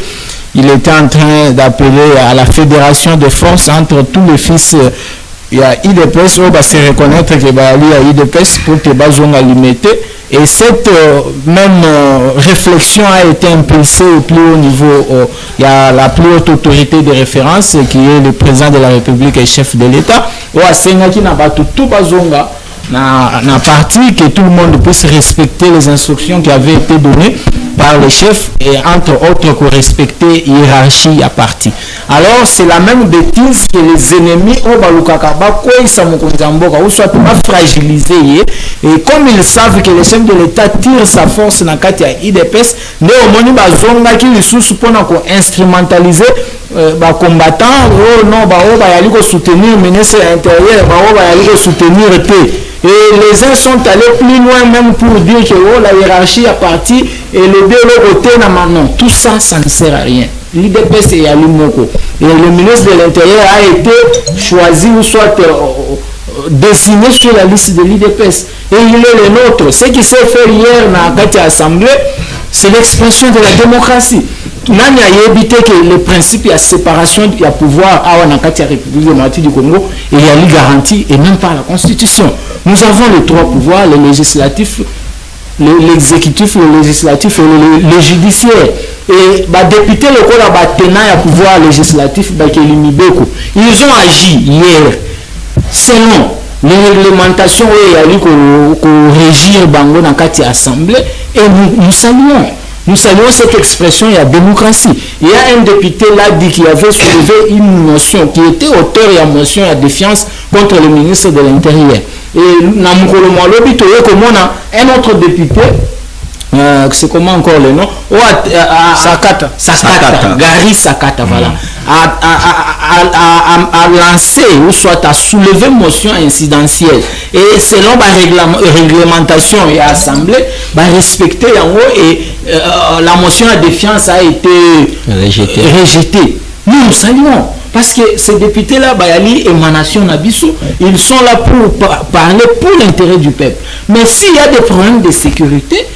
il était en train d'appeler à la fédération de force entre tous les fils. Il y a IDPS où va se reconnaître que il y a IDPS pour que bazonga limité et cette même réflexion a été impulsée au plus haut niveau. Il y a la plus haute autorité de référence qui est le président de la République et chef de l'État. Ou à Senga qui n'a pas tout bazonga n'a parti que tout le monde puisse respecter les instructions qui avaient été données par le chef et entre autres que respecter hiérarchie à parti. Alors c'est la même bêtise que les ennemis au balukaka bako isamukonzamboka ou soit pas fragilisé et comme ils savent que le chef de l'État tire sa force dans kati ya IDPS ne omoni bazonga ki lisusu pona ko instrumentaliser ba combattant oh non ba o ba yali ko soutenir ministre intérieur ba o ba yali ko soutenir paix. Et les uns sont allés plus loin même pour dire que oh, la hiérarchie a parti et le côté non, tout ça, ça ne sert à rien. L'IDPS est à l'Umoko. Et le ministre de l'Intérieur a été choisi ou soit désigné sur la liste de l'IDPS. Et il est le nôtre. Ce qui s'est fait hier dans l'Assemblée, c'est l'expression de la démocratie. Nani a évité que le principe de séparation du pouvoir à la République démocratique du Congo et il y a eu garantie et même par la Constitution. Nous avons les trois pouvoirs, le législatif, l'exécutif, le législatif et le judiciaire. Et les députés locaux tenant le pouvoir législatif, ils ont agi hier selon les réglementations où il y a eu qu'on régir Bango dans l'Assemblée et nous saluons. Nous saluons cette expression, il y a démocratie. Il y a un député là dit qu'il avait soulevé une motion, qui était auteur de la motion à défiance contre le ministre de l'Intérieur. Et un autre député, c'est comment encore le nom Sakata. Gary Sakata, voilà. A lancé ou soit a soulevé une motion incidentielle. Et selon la réglementation et l'Assemblée, respecter en haut et la motion à défiance a été rejetée. Nous saluons. Parce que ces députés-là, Bayali, émanation Nabiso, ils sont là pour parler pour l'intérêt du peuple. Mais s'il y a des problèmes de sécurité,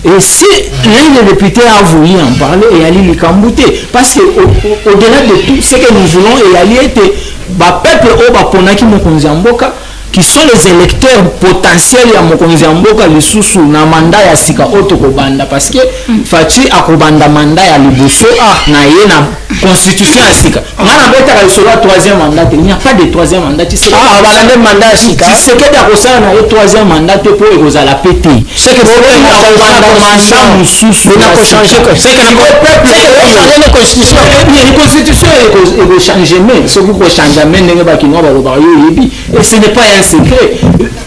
et si l'un des députés a voulu en parler, et aller les cambouter. Parce qu'au-delà de tout ce que nous voulons, et aller être le peuple au Baponaki Mokonzamboka, qui sont les électeurs potentiels ya mokonzi ya mboka lisusu na mandat ya sika oto kobanda parce que Fachi akobanda mandat ya liboso na ye na constitution ya sika ngana beta ka solo troisième mandat il n'y a pas de troisième mandat tu sais balande mandat ya sika c'est que da kosala na ye troisième mandat te po ekozala pété c'est que mandat mususu na ko changer c'est que le peuple changer la constitution la constitution eko changer mais ce que ko changer mais ndenge ba kinwa ba ba yebi et ce n'est pas un secret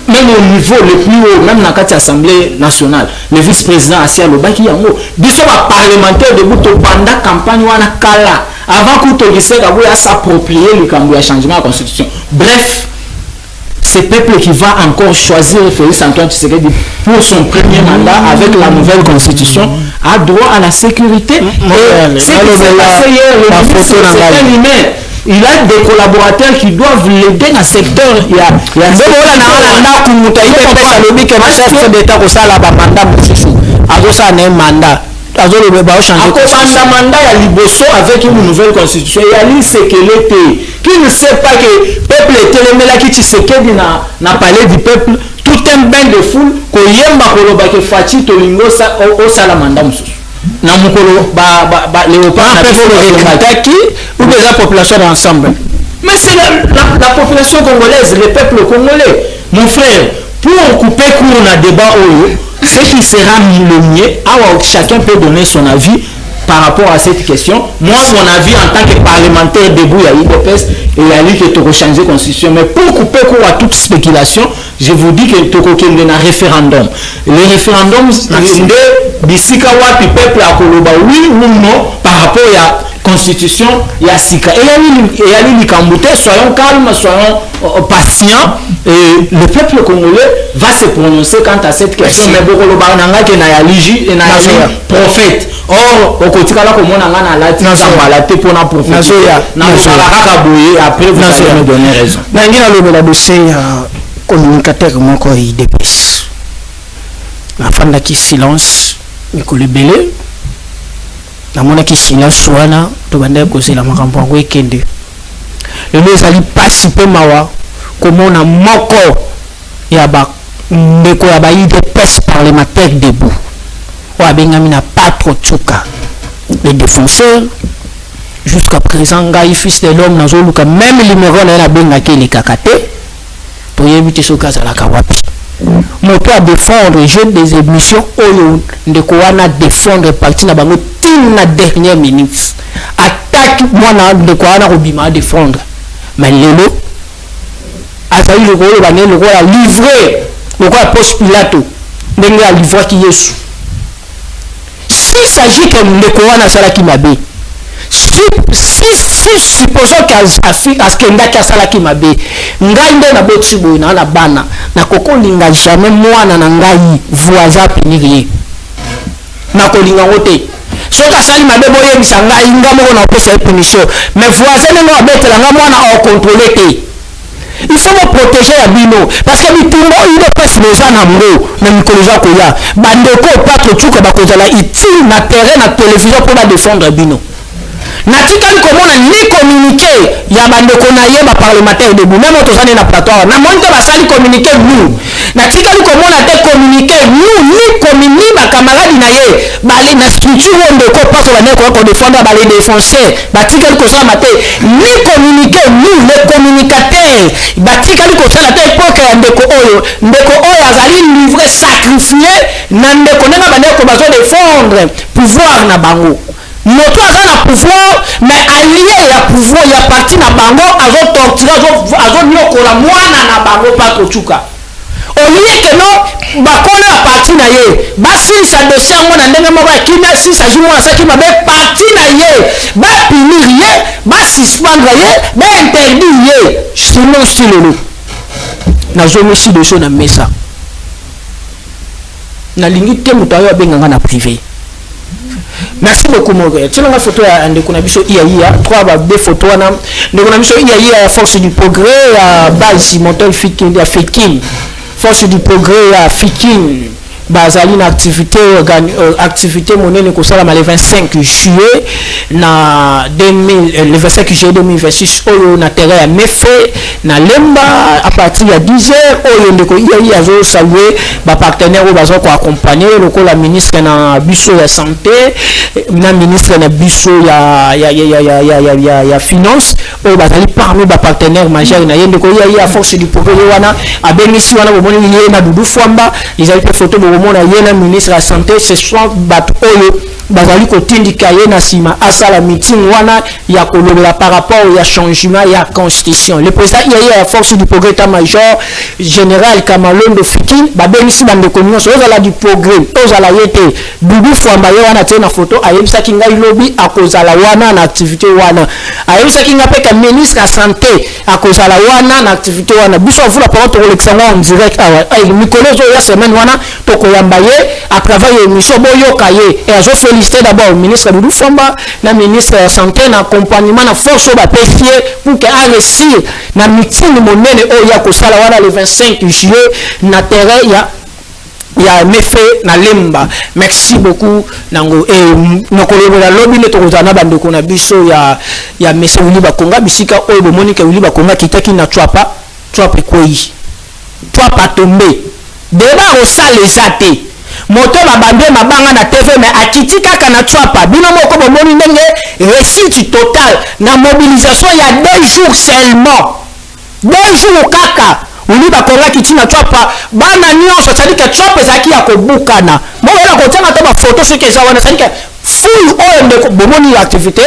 même au niveau le plus haut même dans la assemblée nationale le vice-président Asia Lobaki yango biso ba parlementaire de buto banda campagne wana kala avant que to giseka boya s'approprier le cambo ya changement de la constitution bref ce peuple qui va encore choisir Félix Antoine Tshisekedi pour son premier mandat avec la nouvelle constitution a droit à la sécurité et c'est un humain. Il a des collaborateurs qui doivent l'aider dans le secteur. Il y a mandat ya liboso avec une nouvelle constitution il y a l'insécurité qui ne sait pas que le peuple est télémela qui Tshisekedi na palais du peuple tout un bain de foule ko yemba koloba ke Fachi tolingo au sala mandat mususu na mukolo ba léopard qui ou déjà population ensemble mais c'est la population congolaise le peuple congolais mon frère pour couper court na débat ce qui sera le mieux chacun peut donner son avis par rapport à cette question. Moi mon avis en tant que parlementaire debout il y a l'IDPS et il y a lui qui est changer constitution mais pour couper court à toute spéculation je vous dis que il y a un référendum le référendum de bisika wapi peuple a koloba oui ou non par rapport à constitution ya sika et ali likambute soyons calmes soyons patients et le peuple congolais va se prononcer quant à cette question mais bokolo bananga ke na ya ligi et na ya prophète or okotikala ko mona ngana lati sambala te pona prophète na kaka boye après vous allez me donner raison na ngina lobela dossier ya communicateur moko IDPS na fanda ki silence Nikole Bele namona ki silence wana to banda kozela makambo yango ekende lelo ezali pasi mpe mawa komona moko ya ndeko ya baIDPS parlementaire debout oyo abengami na Patro Tsuka les défenseurs jusqu'à présent ngai fils de l'homme nazoluka même numéro na ye nabengaki elekaka te toyebi te soki azalaka wapi moto à défendre jeune des émissions oyo ndeko wana défendre parti na bango tin na dernière minute attaque mwana ndeko wana kobima défendre mais lelo azali lokolo bane lokola livré lokola poste Pilato ndenge alivraki Yesu s'il s'agit que ndeko wana asalaki mabe si supposons qu'askendaki asalaki mabe ngai nde na boti boye na bana na kokolinga jamais mwana na ngai voisin pénirie na kolinga ngote soki asali mabe boyebisa ngai nga moko na opesa punition mais voisin nenge abetela nga mwana akontrole te il faut me protéger ya bino parce que bitumba oyo IDPS boza na ngo na mikolo eza koya bandeko Patro Tsuka bakozala utile na terrain na télévision mpo badéfendre bino natikali komona ni communiqué ya bandeko na ye baparlementaire debout même tozali na plateau namoni te basali communiqué nous natikali komona te communiqué nous ni bakamaradi na ye bale na structure oyo ndeko paso bandeko kodéfendre bale défoncer batikali kosala te ni communiqué nous les communicateurs batikali kosala te époque ya ndeko oyo azali livré sacrifié na ndeko ndenge bandeko bazo défendre pouvoir na bango moto aza na pouvoir mais allié ya pouvoir ya parti na bango azo torturer azo nyokola mwana na bango Patro Tsuka olie que non bakona ya parti na ye basilisa dossier yango na ndenge moko ya kimia s'agit mwana asaki mabe parti na ye bapinir ye basuspendre ye bainterdire ye sinon stilelo nazomisi dossier na mesa nalingi te moto ayo abenganga na privé. Merci beaucoup mon gars. Tu as une photo de Konabiso Iaïa, trois des photos de Konabiso Iaïa, force du progrès à base moteur Fikin, à Fikin, force du progrès à Fikin, bazali na activité monene ko sala le 25 juillet na le 25 juillet 2026 oyo na terrain ya Mefe na Lemba à partir ya 10h oyo ndeko iya azo saluer ba partenaire o bazo ko accompagner lokola ministre na biso ya santé na ministre na biso ya finance oyo bazali parmi ba partenaire majeur na yende ko iya force du progrès wana abengisi wana bomoni ye na Dudu Fwamba ils avaient photo bomona ye na ministre la santé ce soit bat oyo bazali kotindika ye na sima asala meeting wana ya kolobela par rapport ya changement ya constitution le président il y a force du progrès major général Kamalondo Fikin babengisi bandeko nyonso ozala du progrès ozala yete Dudu Fwamba ye wana tena photo ayebisaki ngai lobi akozala wana na activité wana ayebisaki nga pe ka ministre la santé akozala wana na activité wana biso vula parole to l'exanga en direct ay mikolo zo ya semaine wana to koyamba ye à travers émission boyoka ye et azo féliciter d'abord le ministre Dudu Fwamba na ministre la santé na accompagnement na force ba péfier pour que a réussir na meeting monene o ya kosala wana le 25 juillet na terrain ya Mefe na Lemba. Merci beaucoup nango nokolo la lobby ne tokozana bandeko na biso ya Mese Willy Bakonga bisika oyo bomonika Willy Bakonga kitaki na twapa kwei twapa tombe deba osala ezate moto babande mabanga na TV mais akiti kaka na twapa bino moko bomoni ndenge réussite totale na mobilisation ya 2 jours seulement 2 jours kaka Willy Bakonga kiti na twapa bana nyonso tsalika twapa ezaki ya kobukana mobela kotanga to ba photo soki eza wana tsalika full oyo ndeko bomoni activité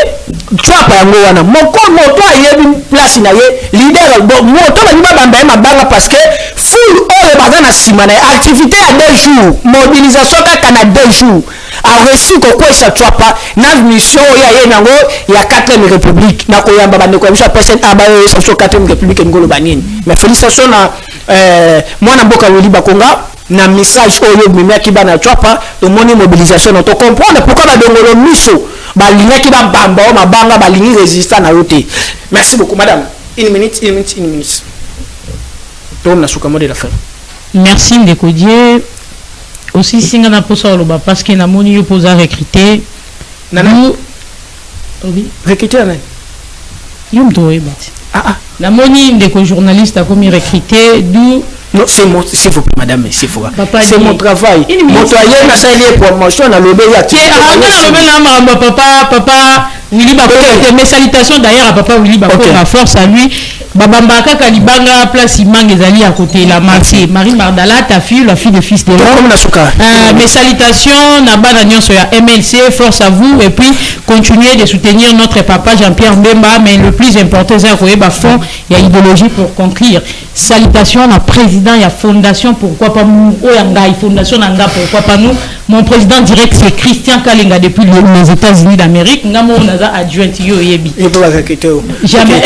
twapa yango wana moko moto ayebi place na ye leader moto banyima bamba mabanga parce que full oyo baza na sima na activité ya 2 jours mobilisation kaka na 2 jours a réussi kokwesa twapa na mission ya ye nango ya 4e république na koyamba bandeko biso personne abayo sa 4e république ngolo banini mais félicitations na mwana mboka Willy Bakonga na message oyo mimaki bana twapa to moni mobilisation to comprendre pourquoi ba dongolo miso ba lignaki ba bamba o mabanga ba ligni résistant na yote. Merci beaucoup madame. Une minute. Tom na suka mode la fin. Merci Ndeko Dieu. Aussi singa na posa loba parce que na moni yo posa recruter nana oui recruter nana yo mtoe bat na moni Ndeko journaliste a commis recruter d'où non c'est mon s'il vous plaît madame c'est fort c'est mon travail mon travail na salle promotion na lobe ya qui na papa Willy Bakonga mes salutations d'ailleurs à papa Willy Bakonga force à lui babamba kaka libanga place imang ezali à côté la marché Marie Mardala ta fille la fille de fils de l'homme mes salutations na bana nyonso ya MLC force à vous et puis continuez de soutenir notre papa Jean-Pierre Bemba mais le plus important c'est koyeba fond il y a idéologie pour conclure salutations na président ya fondation pourquoi pas nous oyangai fondation nanga pourquoi pas nous mon président direct c'est Christian Kalenga depuis les États-Unis d'Amérique ngamo naza adjoint yo yebi et pour la recruter jamais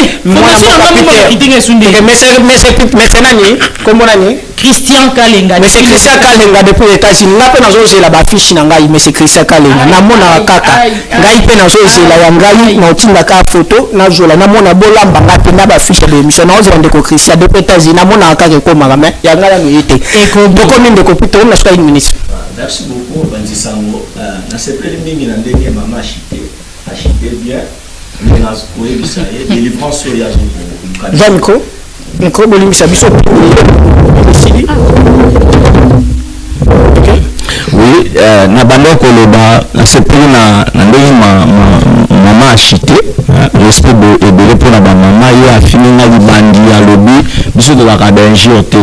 Christian Kalenga mais c'est Christian Kalenga depuis les États-Unis na pe nazo zela ba fiche na ngai mais c'est Christian Kalenga na mona kaka ngai pe nazo zela ya ngai na otinda ka photo na zola na mona bolamba ngapi na ba fiche de émission na ozo ndeko Christian depuis les États-Unis na mona kaka ko magame ya ngala no yete doko minde ko pito na soka une minute. Merci beaucoup Banzisango na sepeli mingi na ndenge mama achité bien mais na koe bisaye délivrance ya zo micro bolimisa biso oui na bando koloba na sepeli na ndenge mama achité respect ebele mpona bamama ye afini na libandi ya lobi biso tozalaka danger te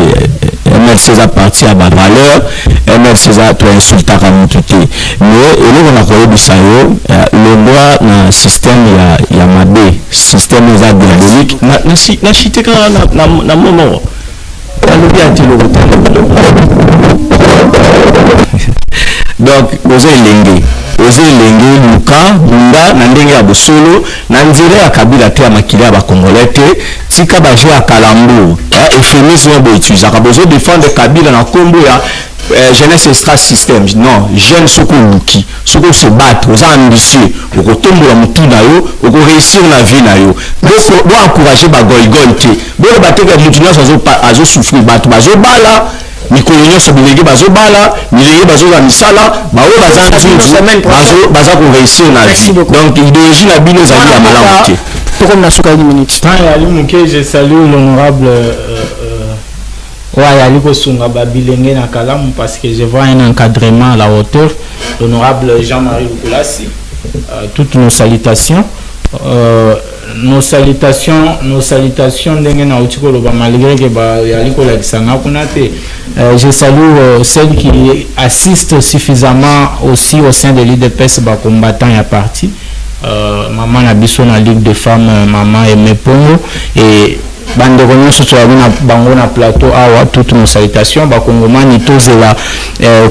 MLC eza parti ya bavaleur MLC eza toinsultaka motu te mais eloko na koyebisa yo longwa na système ya mabe système eza diabolique na chite kaka na monoro nalobi ati eloko te donc oza elenge luka bunda na ndenge ya bosolo na nzela ya kabila te ya makili ya bakongolais te tika baje ya kalambo euphémisme boutilisaka bozo défendre kabila na kombo ya jeunesse extra système non jeune soko luki soko se battre oza ambitieux okotombola mutu na yo oko réussir na vie na yo bo encourager ba goigol te bo bateka mutu nyonso azo souffrir bato bazo bala mikolo nyonso bilenge bazobala bilenge bazoza misala bao baza koréussir na vie donc idéologie na bino ezali ya malamu te tokomna suka une minute yali moke je salue l'honorable yali kosunga babilenge na kalamu parce que je vois un encadrement à la hauteur. L'honorable Jean-Marie Lukulasi, toutes nos salutations. Nos salutations ndenge na utiko loba malgré que yali kolakisanga kuna te. Je salue celles qui assistent suffisamment aussi au sein de l'IDPS ba combattant ya parti. Maman Nabiso na Ligue de femmes, maman Aimé Pongo et bandeko nyonso toyali na bango na plateau awa toutes nos salutations bakongomani tozela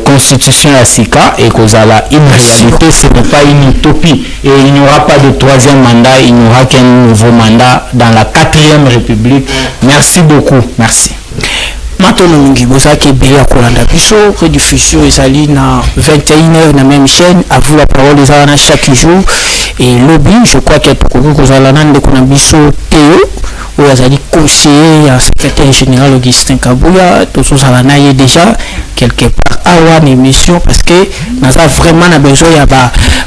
constitution ya sika et kozala une réalité, ce n'est pas une utopie et il n'y aura pas de troisième mandat, il n'y aura qu'un nouveau mandat dans la 4e république. Merci beaucoup. Merci. Matono mingi bozaki ebele ya kolanda biso rediffusion ezali na 21h na même chaîne. À vous la parole ezala chaque jour et lobby je crois que tokoki kozala na ndeko na biso Théo oyo azali conseiller ya secrétaire général Augustin Kabuya tozozala na ye déjà quelque part awa na émission parce que naza vraiment na besoin ya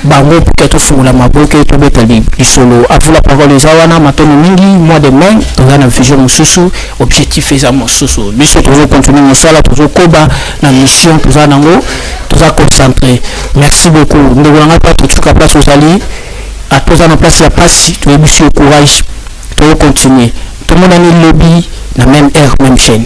bango pour que tofungola maboke tobeta lisolo. À vous la parole eza wana matono mingi mois de mai toza na vision mosusu objectif eza mosusu biso tozo continuer mosala tozo koba na mission toza nango toza concentré. Merci beaucoup ndeko nanga pa totuka place ozali à toza na place ya pasi toyebiso courage. Pour continuer. Tout le monde a mis le lobby, la même heure, même chaîne.